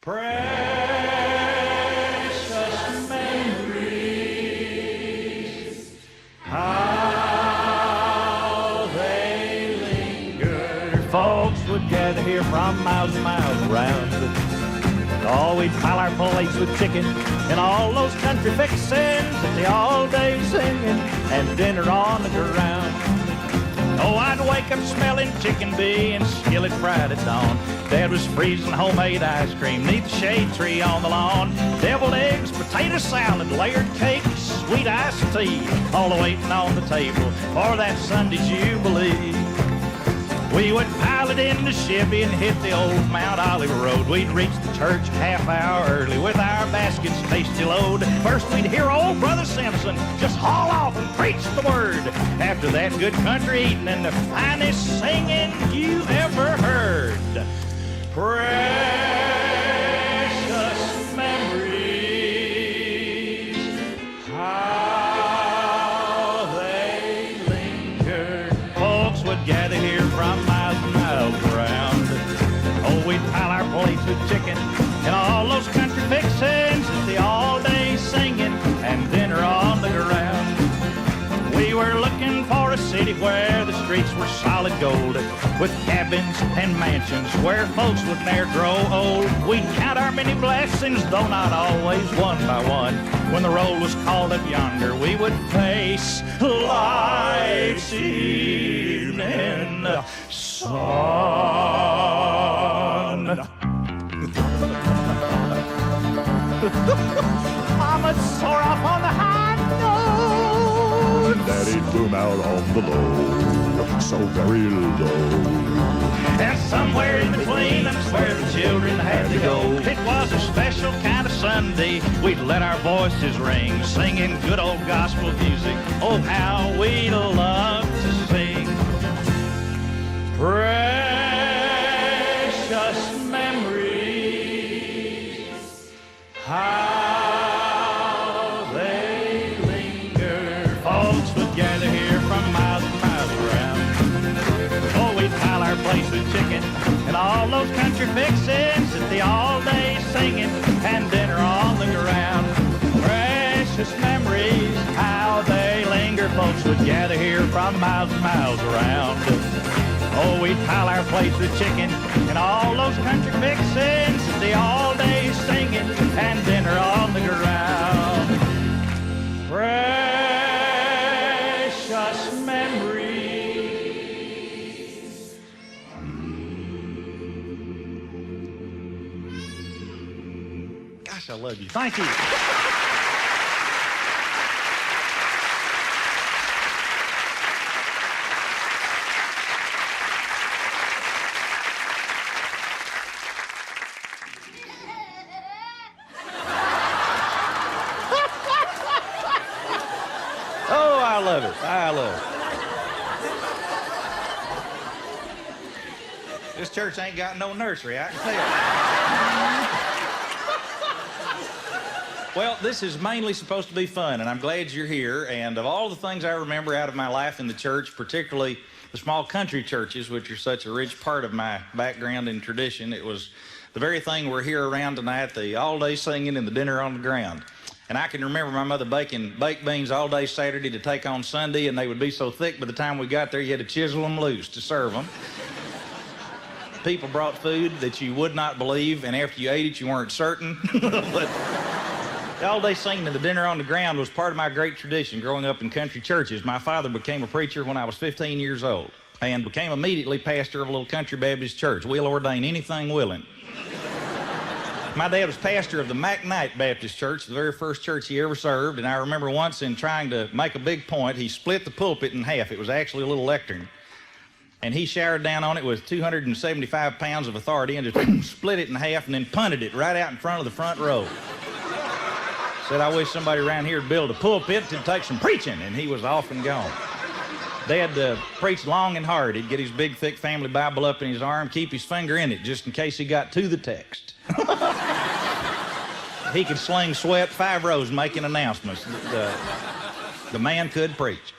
Precious memories, how they linger. Folks would gather here from miles and miles around. Oh, we'd pile our plates with chicken and all those country fixins at the all-day singing and dinner on the ground. Oh, I'd wake up smelling chicken bee and skillet fried at dawn. Dad was freezing homemade ice cream neath the shade tree on the lawn. Deviled eggs, potato salad, layered cake, sweet iced tea, all waiting on the table for that Sunday Jubilee. We would pile it in the Chevy and hit the old Mount Olive Road. We'd reach the church a half hour early with our baskets tasty load. First we'd hear old Brother Simpson just haul off and preach the word. After that, good country eating and the finest singing you ever heard. Precious memories, how they linger. Folks would gather here from miles and miles around. Oh, we'd pile our plates with chicken and all those country fixins at the all-day singing and dinner on the ground. We were looking for a city where the streets were solid gold, with cabins and mansions where folks would ne'er grow old. We'd count our many blessings, though not always one by one. When the roll was called up yonder, we would face life's evening sun. Mama'd soar off on the high notes, Daddy'd boom out on the low, so very low. and somewhere in between, that's where the children had to go. It was a special kind of Sunday. We'd let our voices ring, singing good old gospel music. Oh, how we love to sing. Precious memories, how they linger. Folks would gather here from miles and miles around. Oh, we'd pile our plates with chicken and all those country fixins at the all-day singing and dinner on the ground. Precious memories, how they linger. Folks would gather here from miles and miles around. Oh, we'd pile our plates with chicken and all those country fixins at the all-day singing and dinner on the ground. Precious memories. Gosh, I love you. Thank you. Oh, I love it. I love it. This church ain't got no nursery, I can tell. Well, this is mainly supposed to be fun, and I'm glad you're here. And of all the things I remember out of my life in the church, particularly the small country churches, which are such a rich part of my background and tradition, it was the very thing we're here around tonight, the all-day singing and the dinner on the ground. And I can remember my mother baking baked beans all day Saturday to take on Sunday, and they would be so thick by the time we got there you had to chisel them loose to serve them. People brought food that you would not believe, and after you ate it you weren't certain. But the all-day singing and the dinner on the ground was part of my great tradition growing up in country churches. My father became a preacher when I was 15 years old and became immediately pastor of a little country Baptist church. We'll ordain anything willing. My dad was pastor of the McKnight Baptist Church, the very first church he ever served, and I remember once in trying to make a big point, he split the pulpit in half. It was actually a little lectern. And he showered down on it with 275 pounds of authority and just split it in half and then punted it right out in front of the front row. Said, I wish somebody around here would build a pulpit to take some preaching, and he was off and gone. Dad preached long and hard. He'd get his big, thick family Bible up in his arm, keep his finger in it just in case he got to the text. He could sling sweat 5 rows making announcements. The man could preach.